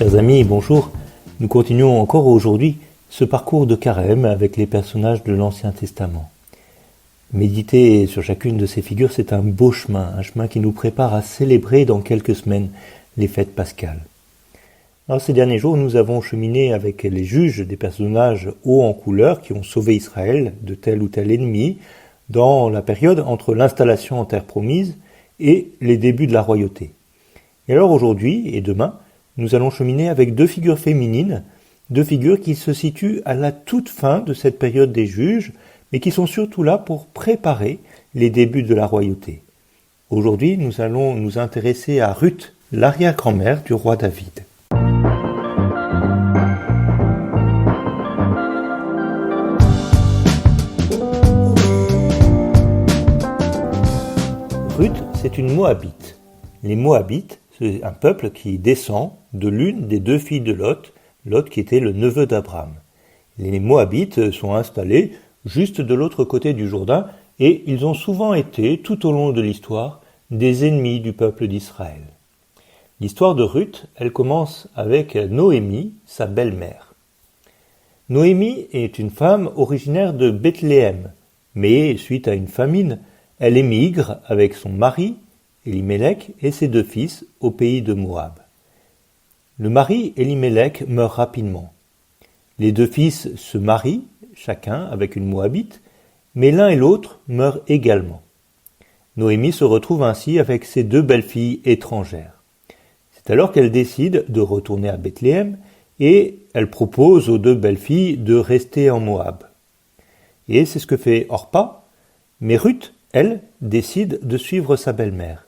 Chers amis, bonjour. Nous continuons encore aujourd'hui ce parcours de carême avec les personnages de l'Ancien Testament. Méditer sur chacune de ces figures, c'est un beau chemin, un chemin qui nous prépare à célébrer dans quelques semaines les fêtes pascales. Alors, ces derniers jours, nous avons cheminé avec les juges des personnages hauts en couleur qui ont sauvé Israël de tel ou tel ennemi dans la période entre l'installation en terre promise et les débuts de la royauté. Et alors aujourd'hui et demain, nous allons cheminer avec deux figures féminines, deux figures qui se situent à la toute fin de cette période des juges, mais qui sont surtout là pour préparer les débuts de la royauté. Aujourd'hui, nous allons nous intéresser à Ruth, l'arrière-grand-mère du roi David. Ruth, c'est une Moabite. Les Moabites, c'est un peuple qui descend de l'une des deux filles de Lot, Lot qui était le neveu d'Abraham. Les Moabites sont installés juste de l'autre côté du Jourdain et ils ont souvent été, tout au long de l'histoire, des ennemis du peuple d'Israël. L'histoire de Ruth, elle commence avec Noémie, sa belle-mère. Noémie est une femme originaire de Bethléem, mais suite à une famine, elle émigre avec son mari, Élimélec, et ses deux fils au pays de Moab. Le mari, Élimélec, meurt rapidement. Les deux fils se marient, chacun avec une Moabite, mais l'un et l'autre meurent également. Noémie se retrouve ainsi avec ses deux belles-filles étrangères. C'est alors qu'elle décide de retourner à Bethléem et elle propose aux deux belles-filles de rester en Moab. Et c'est ce que fait Orpa, mais Ruth, elle, décide de suivre sa belle-mère.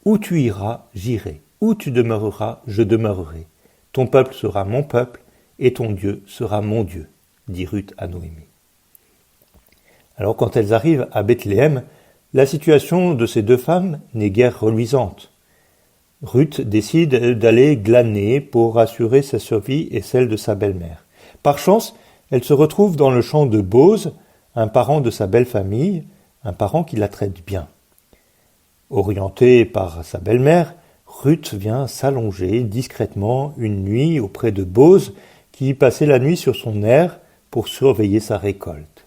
Où tu iras, j'irai. Où tu demeureras, je demeurerai. Ton peuple sera mon peuple, et ton Dieu sera mon Dieu, dit Ruth à Noémie. Alors quand elles arrivent à Bethléem, la situation de ces deux femmes n'est guère reluisante. Ruth décide d'aller glaner pour assurer sa survie et celle de sa belle-mère. Par chance, elle se retrouve dans le champ de Boz, un parent de sa belle famille, un parent qui la traite bien. Orientée par sa belle-mère, Ruth vient s'allonger discrètement une nuit auprès de Boz, qui passait la nuit sur son aire pour surveiller sa récolte.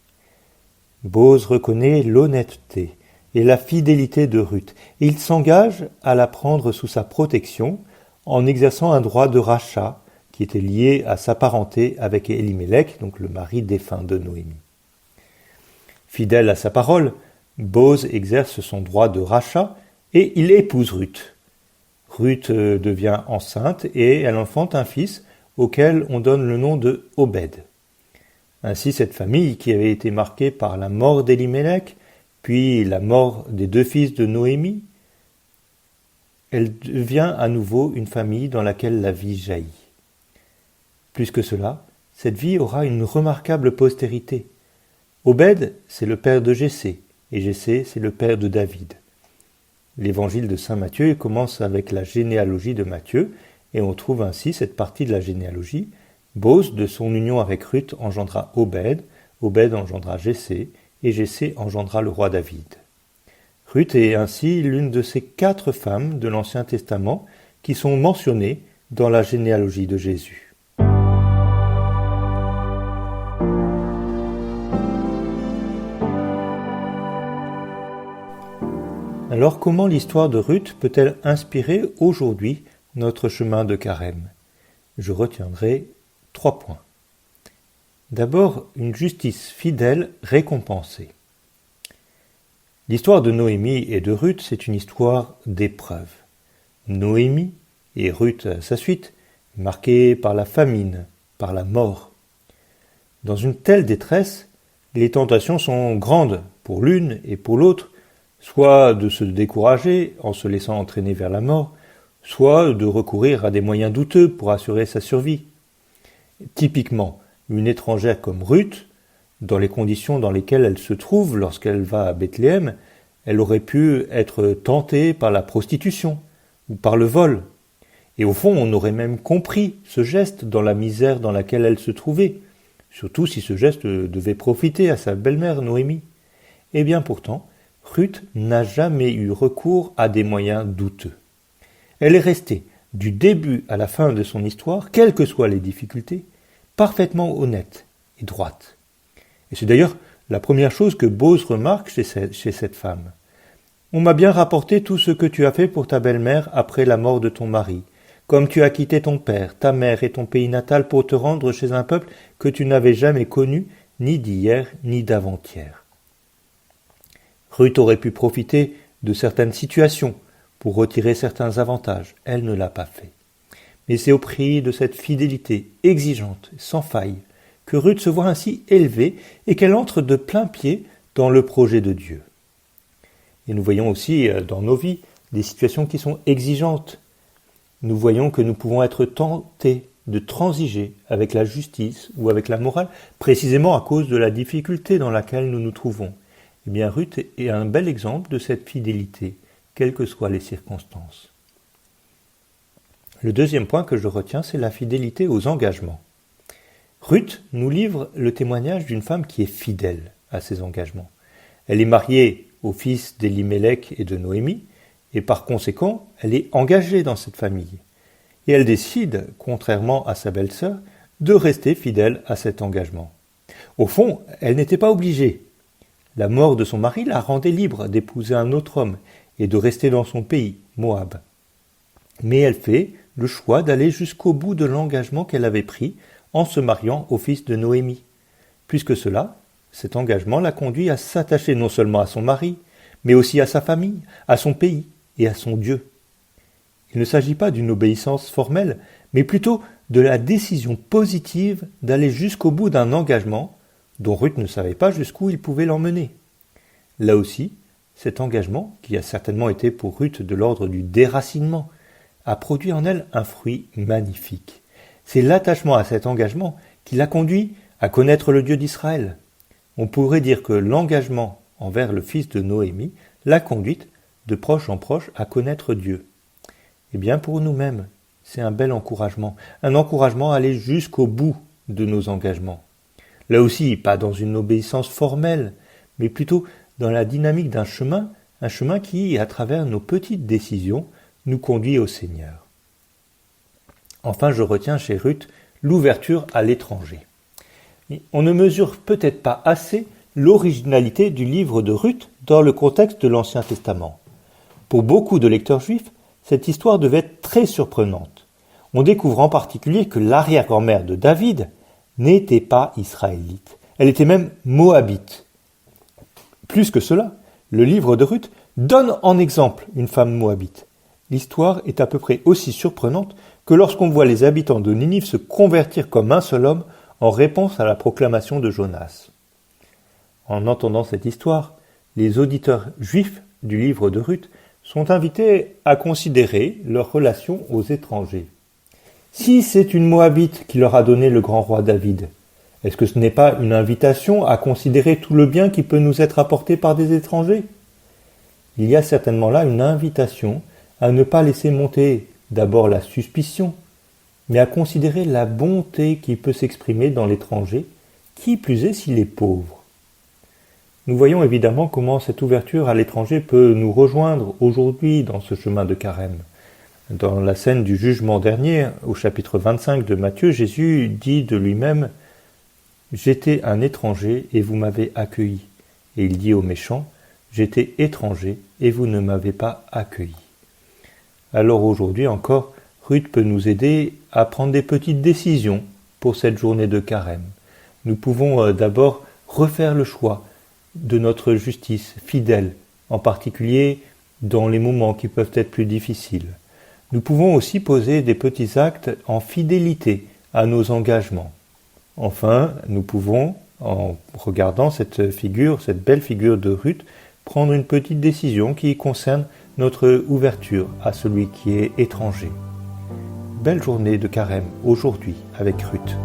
Boz reconnaît l'honnêteté et la fidélité de Ruth, et il s'engage à la prendre sous sa protection en exerçant un droit de rachat qui était lié à sa parenté avec Élimélec, donc le mari défunt de Noémie. Fidèle à sa parole, Boz exerce son droit de rachat et il épouse Ruth. Ruth devient enceinte et elle enfante un fils auquel on donne le nom de Obed. Ainsi, cette famille, qui avait été marquée par la mort d'Élimélec, puis la mort des deux fils de Noémie, elle devient à nouveau une famille dans laquelle la vie jaillit. Plus que cela, cette vie aura une remarquable postérité. Obed, c'est le père de Jessé, et Jessé, c'est le père de David. L'évangile de saint Matthieu commence avec la généalogie de Matthieu, et on trouve ainsi cette partie de la généalogie. Boz, de son union avec Ruth, engendra Obed, Obed engendra Jessé, et Jessé engendra le roi David. Ruth est ainsi l'une de ces 4 femmes de l'Ancien Testament qui sont mentionnées dans la généalogie de Jésus. Alors comment l'histoire de Ruth peut-elle inspirer aujourd'hui notre chemin de carême ? Je retiendrai 3 points. D'abord, une justice fidèle récompensée. L'histoire de Noémie et de Ruth, c'est une histoire d'épreuve. Noémie, et Ruth à sa suite, marquée par la famine, par la mort. Dans une telle détresse, les tentations sont grandes pour l'une et pour l'autre, soit de se décourager en se laissant entraîner vers la mort, soit de recourir à des moyens douteux pour assurer sa survie. Typiquement, une étrangère comme Ruth, dans les conditions dans lesquelles elle se trouve lorsqu'elle va à Bethléem, elle aurait pu être tentée par la prostitution ou par le vol. Et au fond, on aurait même compris ce geste dans la misère dans laquelle elle se trouvait, surtout si ce geste devait profiter à sa belle-mère Noémie. Et bien pourtant, Ruth n'a jamais eu recours à des moyens douteux. Elle est restée du début à la fin de son histoire, quelles que soient les difficultés, parfaitement honnête et droite. Et c'est d'ailleurs la première chose que Boz remarque chez cette femme. On m'a bien rapporté tout ce que tu as fait pour ta belle-mère après la mort de ton mari, comme tu as quitté ton père, ta mère et ton pays natal pour te rendre chez un peuple que tu n'avais jamais connu, ni d'hier, ni d'avant-hier. Ruth aurait pu profiter de certaines situations pour retirer certains avantages. Elle ne l'a pas fait. Mais c'est au prix de cette fidélité exigeante, sans faille, que Ruth se voit ainsi élevée et qu'elle entre de plein pied dans le projet de Dieu. Et nous voyons aussi dans nos vies des situations qui sont exigeantes. Nous voyons que nous pouvons être tentés de transiger avec la justice ou avec la morale, précisément à cause de la difficulté dans laquelle nous nous trouvons. Eh bien, Ruth est un bel exemple de cette fidélité, quelles que soient les circonstances. Le deuxième point que je retiens, c'est la fidélité aux engagements. Ruth nous livre le témoignage d'une femme qui est fidèle à ses engagements. Elle est mariée au fils d'Elimelech et de Noémie, et par conséquent, elle est engagée dans cette famille. Et elle décide, contrairement à sa belle-sœur, de rester fidèle à cet engagement. Au fond, elle n'était pas obligée. La mort de son mari la rendait libre d'épouser un autre homme et de rester dans son pays, Moab. Mais elle fait le choix d'aller jusqu'au bout de l'engagement qu'elle avait pris en se mariant au fils de Noémie. Puisque cet engagement l'a conduit à s'attacher non seulement à son mari, mais aussi à sa famille, à son pays et à son Dieu. Il ne s'agit pas d'une obéissance formelle, mais plutôt de la décision positive d'aller jusqu'au bout d'un engagement dont Ruth ne savait pas jusqu'où il pouvait l'emmener. Là aussi, cet engagement, qui a certainement été pour Ruth de l'ordre du déracinement, a produit en elle un fruit magnifique. C'est l'attachement à cet engagement qui l'a conduit à connaître le Dieu d'Israël. On pourrait dire que l'engagement envers le fils de Noémie l'a conduite de proche en proche à connaître Dieu. Eh bien, pour nous-mêmes, c'est un bel encouragement à aller jusqu'au bout de nos engagements. Là aussi, pas dans une obéissance formelle, mais plutôt dans la dynamique d'un chemin, un chemin qui, à travers nos petites décisions, nous conduit au Seigneur. Enfin, je retiens chez Ruth l'ouverture à l'étranger. On ne mesure peut-être pas assez l'originalité du livre de Ruth dans le contexte de l'Ancien Testament. Pour beaucoup de lecteurs juifs, cette histoire devait être très surprenante. On découvre en particulier que l'arrière-grand-mère de David n'était pas israélite. Elle était même moabite. Plus que cela, le livre de Ruth donne en exemple une femme moabite. L'histoire est à peu près aussi surprenante que lorsqu'on voit les habitants de Ninive se convertir comme un seul homme en réponse à la proclamation de Jonas. En entendant cette histoire, les auditeurs juifs du livre de Ruth sont invités à considérer leur relation aux étrangers. Si c'est une Moabite qui leur a donné le grand roi David, est-ce que ce n'est pas une invitation à considérer tout le bien qui peut nous être apporté par des étrangers ? Il y a certainement là une invitation à ne pas laisser monter d'abord la suspicion, mais à considérer la bonté qui peut s'exprimer dans l'étranger, qui plus est s'il est pauvre. Nous voyons évidemment comment cette ouverture à l'étranger peut nous rejoindre aujourd'hui dans ce chemin de carême. Dans la scène du jugement dernier, au chapitre 25 de Matthieu, Jésus dit de lui-même « J'étais un étranger et vous m'avez accueilli. » Et il dit aux méchants « J'étais étranger et vous ne m'avez pas accueilli. » Alors aujourd'hui encore, Ruth peut nous aider à prendre des petites décisions pour cette journée de carême. Nous pouvons d'abord refaire le choix de notre justice fidèle, en particulier dans les moments qui peuvent être plus difficiles. Nous pouvons aussi poser des petits actes en fidélité à nos engagements. Enfin, nous pouvons, en regardant cette belle figure de Ruth, prendre une petite décision qui concerne notre ouverture à celui qui est étranger. Belle journée de carême aujourd'hui avec Ruth.